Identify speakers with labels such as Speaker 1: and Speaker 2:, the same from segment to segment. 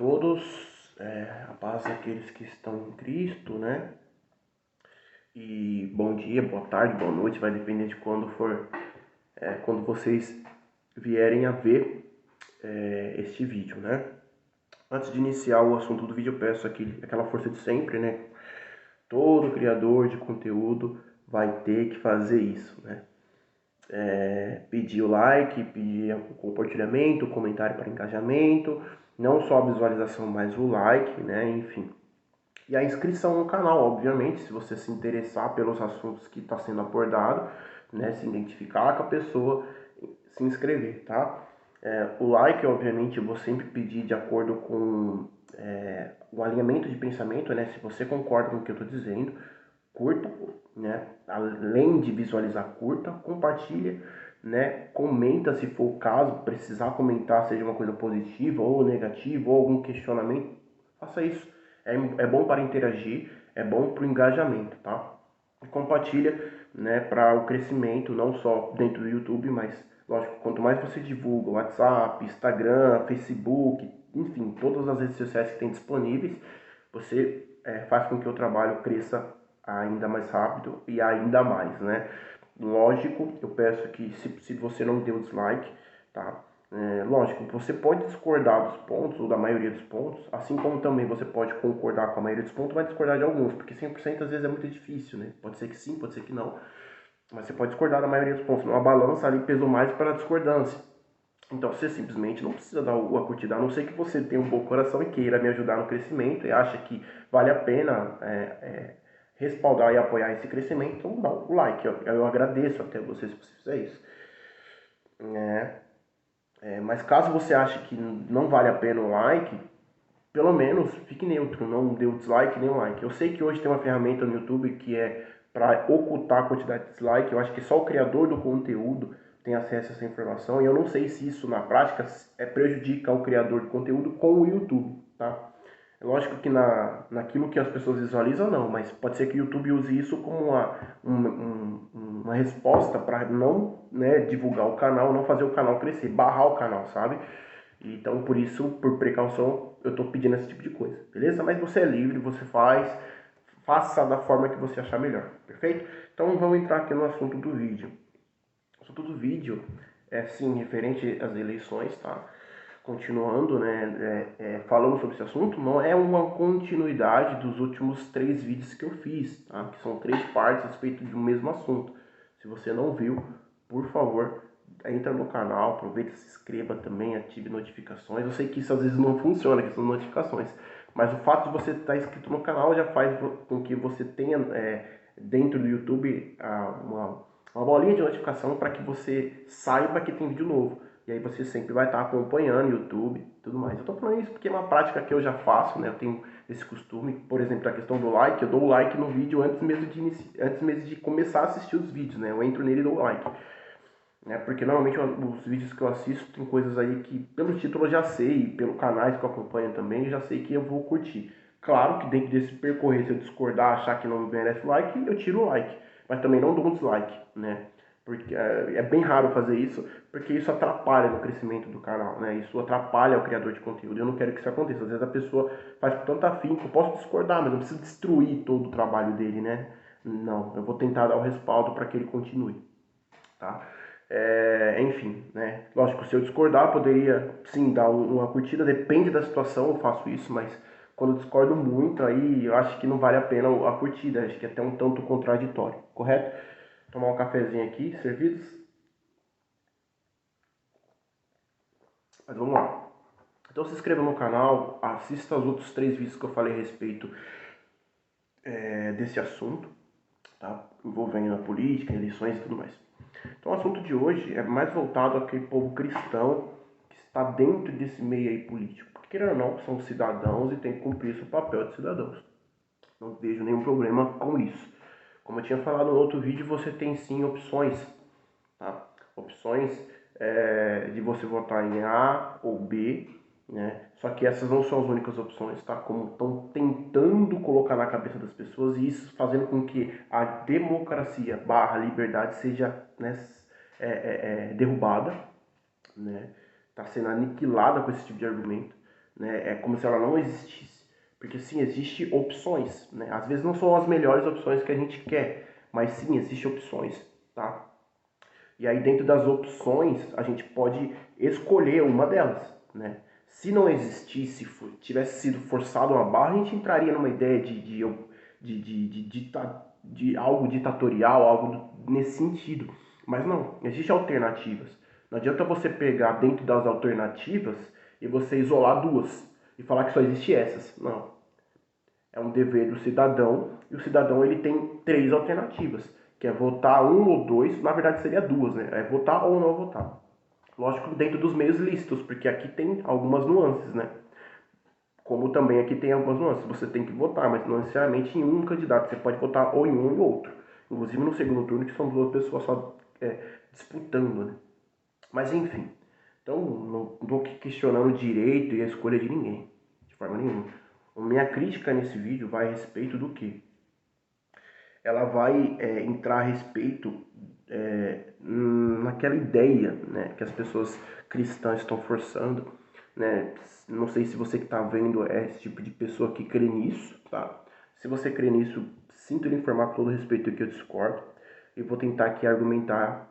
Speaker 1: todos, a paz daqueles que estão em Cristo, né? E bom dia, boa tarde, boa noite, vai depender de quando for, quando vocês vierem a ver este vídeo, né? Antes de iniciar o assunto do vídeo, eu peço aquela força de sempre, né? Todo criador de conteúdo vai ter que fazer isso, né? Pedir o like, pedir o compartilhamento, o comentário para engajamento, não só a visualização, mas o like, né? Enfim. E a inscrição no canal, obviamente, se você se interessar pelos assuntos que está sendo abordado, né? Se identificar com a pessoa, se inscrever, tá? O like, obviamente, eu vou sempre pedir de acordo com o alinhamento de pensamento, né? Se você concorda com o que eu estou dizendo, curta, né? Além de visualizar, curta, compartilha, né? Comenta se for o caso, precisar comentar, seja uma coisa positiva ou negativa, ou algum questionamento, faça isso. É bom para interagir, é bom para o engajamento, tá? E compartilha, né, para o crescimento, não só dentro do YouTube, mas, lógico, quanto mais você divulga, WhatsApp, Instagram, Facebook, enfim, todas as redes sociais que tem disponíveis, você faz com que o trabalho cresça ainda mais rápido e ainda mais, né? Lógico, eu peço que se você não deu dislike, tá? Lógico, você pode discordar dos pontos ou da maioria dos pontos, assim como também você pode concordar com a maioria dos pontos, mas discordar de alguns, porque 100% às vezes é muito difícil, né? Pode ser que sim, pode ser que não, mas você pode discordar da maioria dos pontos. Numa balança ali pesou mais para a discordância. Então você simplesmente não precisa dar a curtida, a não ser que você tenha um bom coração e queira me ajudar no crescimento e acha que vale a pena respaldar e apoiar esse crescimento, então dá o like. Eu agradeço até você se você fizer isso. Mas caso você ache que não vale a pena o like, pelo menos fique neutro, não dê o dislike nem o like. Eu sei que hoje tem uma ferramenta no YouTube que é para ocultar a quantidade de dislike, eu acho que só o criador do conteúdo tem acesso a essa informação, e eu não sei se isso na prática prejudica o criador de conteúdo com o YouTube, tá? É lógico que naquilo que as pessoas visualizam não, mas pode ser que o YouTube use isso como uma resposta para não, né, divulgar o canal, não fazer o canal crescer, barrar o canal, sabe? Então, por isso, por precaução, eu estou pedindo esse tipo de coisa, beleza? Mas você é livre, você faça da forma que você achar melhor, perfeito? Então, vamos entrar aqui no assunto do vídeo. O assunto do vídeo é, sim, referente às eleições, tá? Continuando, né, falando sobre esse assunto, não é uma continuidade dos últimos 3 vídeos que eu fiz, tá? Que são 3 partes a respeito do mesmo assunto. Se você não viu, por favor, entra no canal, aproveita, se inscreva também, ative notificações. Eu sei que isso às vezes não funciona, que são notificações, mas o fato de você estar inscrito no canal já faz com que você tenha dentro do YouTube uma bolinha de notificação para que você saiba que tem vídeo novo. E aí você sempre vai estar acompanhando YouTube e tudo mais. Eu tô falando isso porque é uma prática que eu já faço, né? Eu tenho esse costume, por exemplo, a questão do like, eu dou o like no vídeo antes mesmo de começar a assistir os vídeos, né? Eu entro nele e dou o like. Né? Porque normalmente os vídeos que eu assisto tem coisas aí que pelo título eu já sei, pelo canais que eu acompanho também, eu já sei que eu vou curtir. Claro que dentro desse percorrer, se eu discordar, achar que não merece like, eu tiro o like. Mas também não dou um dislike, né? Porque é bem raro fazer isso, porque isso atrapalha no crescimento do canal, né? Isso atrapalha o criador de conteúdo. Eu não quero que isso aconteça. Às vezes a pessoa faz com tanto afinco, eu posso discordar, mas não preciso destruir todo o trabalho dele, né? Não, eu vou tentar dar o respaldo para que ele continue, tá? Enfim, né? Lógico, se eu discordar, poderia sim dar uma curtida, depende da situação, eu faço isso, mas quando eu discordo muito, aí eu acho que não vale a pena a curtida, acho que é até um tanto contraditório, correto? Tomar um cafezinho aqui, servidos. Mas vamos lá. Então se inscreva no canal, assista aos outros 3 vídeos que eu falei a respeito desse assunto, tá? Envolvendo a política, eleições e tudo mais. Então o assunto de hoje é mais voltado àquele povo cristão que está dentro desse meio aí político. Porque querendo ou não, são cidadãos e tem que cumprir seu papel de cidadãos. Não vejo nenhum problema com isso. Como eu tinha falado no outro vídeo, você tem sim opções, tá? Opções de você votar em A ou B, né? Só que essas não são as únicas opções, tá? Como estão tentando colocar na cabeça das pessoas e isso fazendo com que a democracia barra liberdade seja, né, derrubada, né? Está sendo aniquilada com esse tipo de argumento. né? É como se ela não existisse. Porque sim, existem opções, né? Às vezes não são as melhores opções que a gente quer, mas sim, existem opções, tá? E aí dentro das opções, a gente pode escolher uma delas, né? Se não existisse, tivesse sido forçado uma barra, a gente entraria numa ideia de algo ditatorial, algo nesse sentido. Mas não, existem alternativas. Não adianta você pegar dentro das alternativas e você isolar duas e falar que só existe essas. Não. É um dever do cidadão e o cidadão ele tem três alternativas, que é votar um ou dois, na verdade seria duas, né? É votar ou não votar. Lógico, dentro dos meios lícitos, porque aqui tem algumas nuances, né? Como também aqui tem algumas nuances. Você tem que votar, mas não necessariamente em um candidato. Você pode votar ou em um ou em outro. Inclusive no segundo turno, que são duas pessoas só disputando, né? Mas enfim. Então, não estou questionando o direito e a escolha de ninguém. De forma nenhuma. A minha crítica nesse vídeo vai a respeito do quê? Ela vai entrar a respeito naquela ideia, né, que as pessoas cristãs estão forçando, né? Não sei se você que está vendo é esse tipo de pessoa que crê nisso, tá? Se você crê nisso, sinto lhe informar com todo respeito que eu discordo. E vou tentar aqui argumentar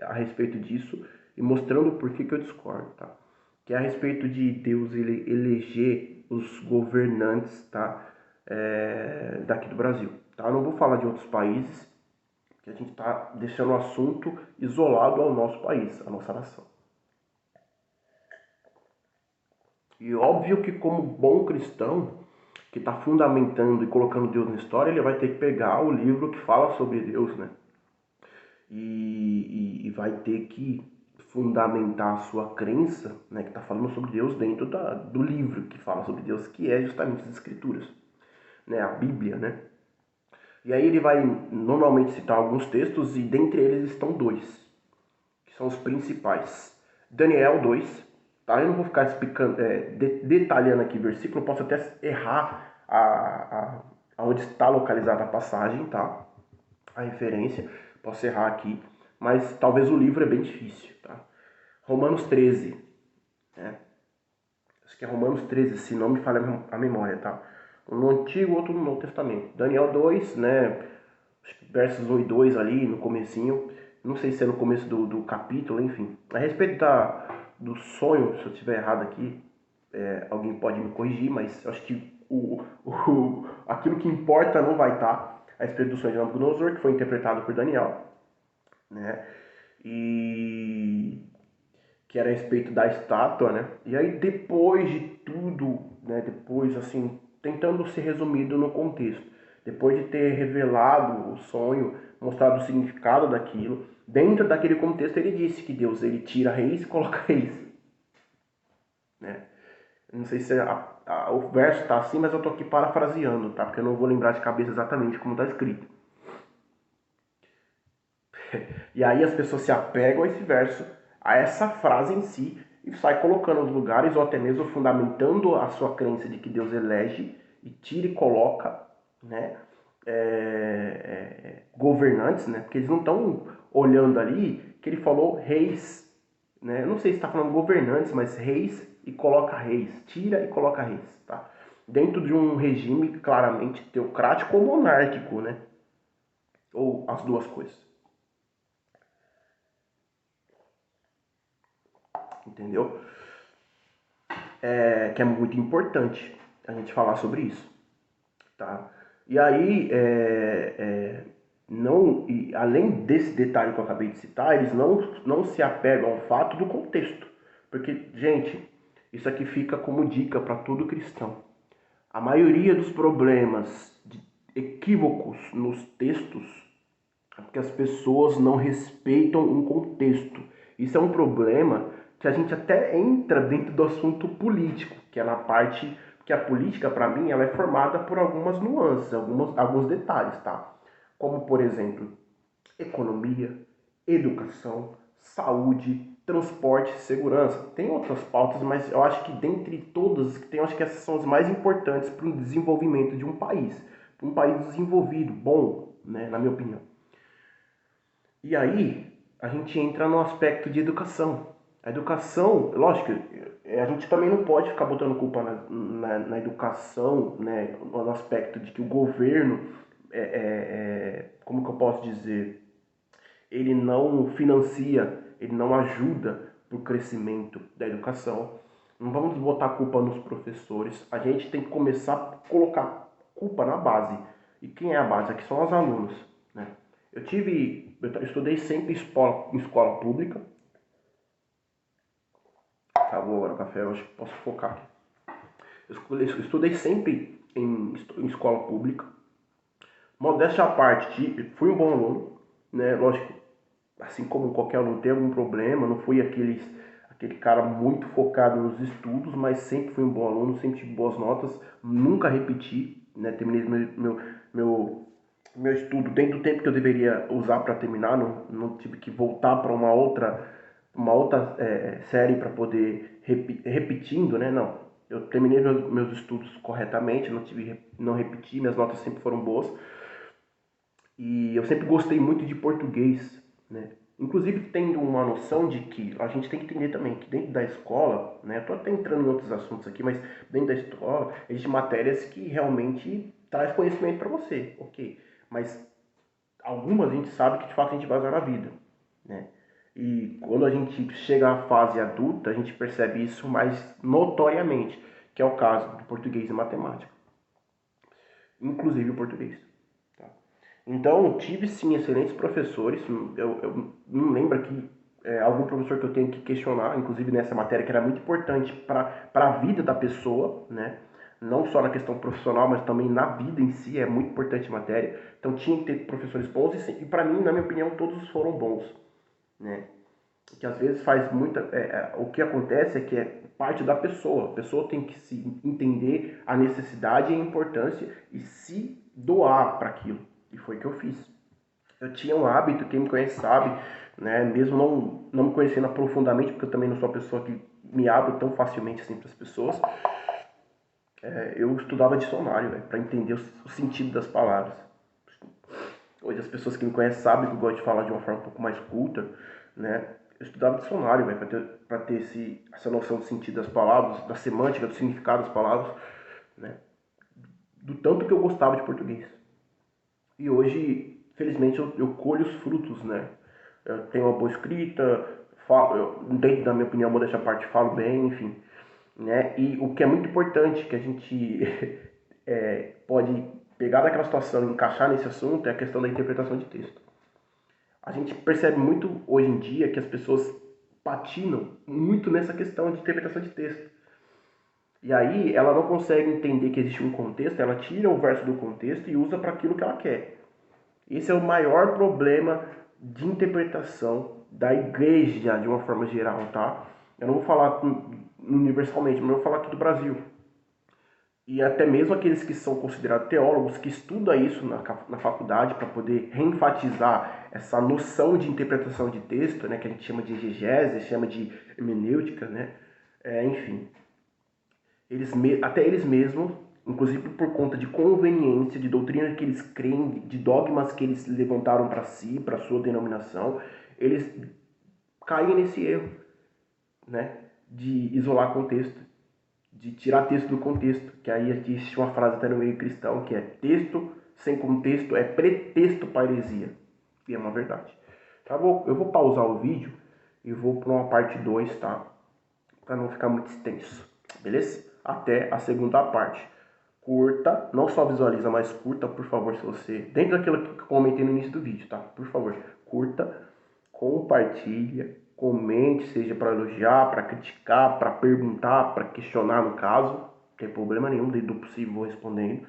Speaker 1: a respeito disso e mostrando por que eu discordo, tá? Que é a respeito de Deus ele eleger os governantes, tá? Daqui do Brasil, tá? Eu não vou falar de outros países, que a gente está deixando o assunto isolado ao nosso país, à nossa nação. E óbvio que como bom cristão, que está fundamentando e colocando Deus na história, ele vai ter que pegar o livro que fala sobre Deus, né? E vai ter que fundamentar a sua crença, né, que está falando sobre Deus dentro do livro que fala sobre Deus, que é justamente as Escrituras, né, a Bíblia, né? E aí ele vai normalmente citar alguns textos e dentre eles estão dois, que são os principais. Daniel 2, tá? Eu não vou ficar explicando, detalhando aqui o versículo, eu posso até errar aonde está localizada a passagem, tá? A referência, posso errar aqui, mas talvez o livro é bem difícil, tá? Romanos 13, né? Acho que é Romanos 13, se não me falha a memória, tá? Um no Antigo, outro no Novo Testamento. Daniel 2, né? Versos 1 e 2 ali, no comecinho. Não sei se é no começo do capítulo, enfim. A respeito do sonho, se eu estiver errado aqui, alguém pode me corrigir, mas acho que aquilo que importa não vai estar a respeito do sonho de Nabucodonosor, que foi interpretado por Daniel, né? E que era a respeito da estátua, né? E aí depois de tudo, né? Depois assim, tentando ser resumido no contexto, depois de ter revelado o sonho, mostrado o significado daquilo, dentro daquele contexto ele disse que Deus ele tira reis e coloca reis, né? Não sei se o verso está assim, mas eu tô aqui parafraseando, tá? Porque eu não vou lembrar de cabeça exatamente como está escrito. E aí as pessoas se apegam a esse verso, a essa frase em si, e sai colocando os lugares, ou até mesmo fundamentando a sua crença de que Deus elege e tira e coloca, né, governantes, né, porque eles não estão olhando ali que ele falou reis, né, eu não sei se está falando governantes, mas reis e coloca reis, tira e coloca reis, tá? Dentro de um regime claramente teocrático ou monárquico, né, ou as duas coisas. Entendeu? Que é muito importante a gente falar sobre isso, tá? E aí, não, e além desse detalhe que eu acabei de citar, eles não se apegam ao fato do contexto. Porque, gente, isso aqui fica como dica para todo cristão. A maioria dos problemas, de equívocos nos textos, é porque as pessoas não respeitam um contexto. Isso é um problema que a gente até entra dentro do assunto político, que é na parte que a política, para mim, ela é formada por algumas nuances, alguns detalhes, tá? Como, por exemplo, economia, educação, saúde, transporte, segurança. Tem outras pautas, mas eu acho que dentre todas, eu acho que essas são as mais importantes para o desenvolvimento de um país. Um país desenvolvido, bom, né, na minha opinião. E aí, a gente entra no aspecto de educação. A educação, lógico, a gente também não pode ficar botando culpa na educação, né, no aspecto de que o governo, como que eu posso dizer, ele não financia, ele não ajuda para o crescimento da educação. Não vamos botar culpa nos professores, a gente tem que começar a colocar culpa na base. E quem é a base? Aqui são os alunos, né? Eu estudei sempre em escola pública. Acabou agora o café, eu acho que posso focar aqui. Eu estudei sempre em escola pública. Modéstia à parte, fui um bom aluno, né? Lógico, assim como qualquer aluno tem algum problema, não fui aquele cara muito focado nos estudos, mas sempre fui um bom aluno, sempre tive boas notas, nunca repeti, né? Terminei meu estudo dentro do tempo que eu deveria usar para terminar, não tive que voltar para uma outra série para poder repetindo, né? Não, eu terminei meus estudos corretamente, não repeti, minhas notas sempre foram boas. E eu sempre gostei muito de português, né? Inclusive tendo uma noção de que a gente tem que entender também que dentro da escola, né? Eu tô até entrando em outros assuntos aqui, mas dentro da escola existem matérias que realmente traz conhecimento para você, ok? Mas algumas a gente sabe que de fato a gente vai usar na vida, né? E quando a gente chega à fase adulta, a gente percebe isso mais notoriamente, que é o caso do português e matemática, inclusive o português. Tá? Então, tive sim excelentes professores. Eu não lembro aqui algum professor que eu tenho que questionar, inclusive nessa matéria que era muito importante para a vida da pessoa, né? Não só na questão profissional, mas também na vida em si, é muito importante a matéria. Então tinha que ter professores bons e para mim, na minha opinião, todos foram bons, né? Que às vezes faz muita. O que acontece é que é parte da pessoa. A pessoa tem que se entender a necessidade e a importância e se doar para aquilo. E foi o que eu fiz. Eu tinha um hábito, quem me conhece sabe, né? Mesmo não me conhecendo profundamente, porque eu também não sou uma pessoa que me abro tão facilmente assim para as pessoas. Eu estudava dicionário, para entender o sentido das palavras. Hoje as pessoas que me conhecem sabem que eu gosto de falar de uma forma um pouco mais culta, né? Eu estudava dicionário, para ter essa noção do sentido das palavras, da semântica, do significado das palavras, né? Do tanto que eu gostava de português. E hoje, felizmente, eu colho os frutos, né? Eu tenho uma boa escrita, dentro da minha opinião, modéstia à parte, falo bem, enfim. Né? E o que é muito importante, que a gente pode pegar daquela situação e encaixar nesse assunto, é a questão da interpretação de texto. A gente percebe muito hoje em dia que as pessoas patinam muito nessa questão de interpretação de texto. E aí ela não consegue entender que existe um contexto, ela tira o verso do contexto e usa para aquilo que ela quer. Esse é o maior problema de interpretação da igreja de uma forma geral, tá? Eu não vou falar universalmente, mas eu vou falar aqui do Brasil. E até mesmo aqueles que são considerados teólogos, que estudam isso na faculdade para poder reenfatizar essa noção de interpretação de texto, né, que a gente chama de exegese, chama de hermenêutica, né? Enfim, até eles mesmos, inclusive por conta de conveniência, de doutrina que eles creem, de dogmas que eles levantaram para si, para sua denominação, eles caem nesse erro, né, de isolar contexto, de tirar texto do contexto, que aí existe uma frase até no meio cristão que é: texto sem contexto é pretexto para heresia. E é uma verdade. Tá bom? Eu vou pausar o vídeo e vou para uma parte 2, tá? Para não ficar muito extenso. Beleza? Até a segunda parte. Curta, não só visualiza, mas curta, por favor, se você... Dentro daquilo que eu comentei no início do vídeo, tá? Por favor, curta, compartilha, comente, seja para elogiar, para criticar, para perguntar, para questionar no caso. Não tem problema nenhum, dentro do possível vou respondendo.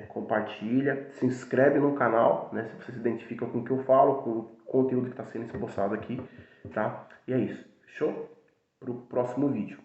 Speaker 1: Compartilha, se inscreve no canal, né? Se você se identifica com o que eu falo, com o conteúdo que está sendo esboçado aqui, tá? E é isso. Fechou? Para o próximo vídeo.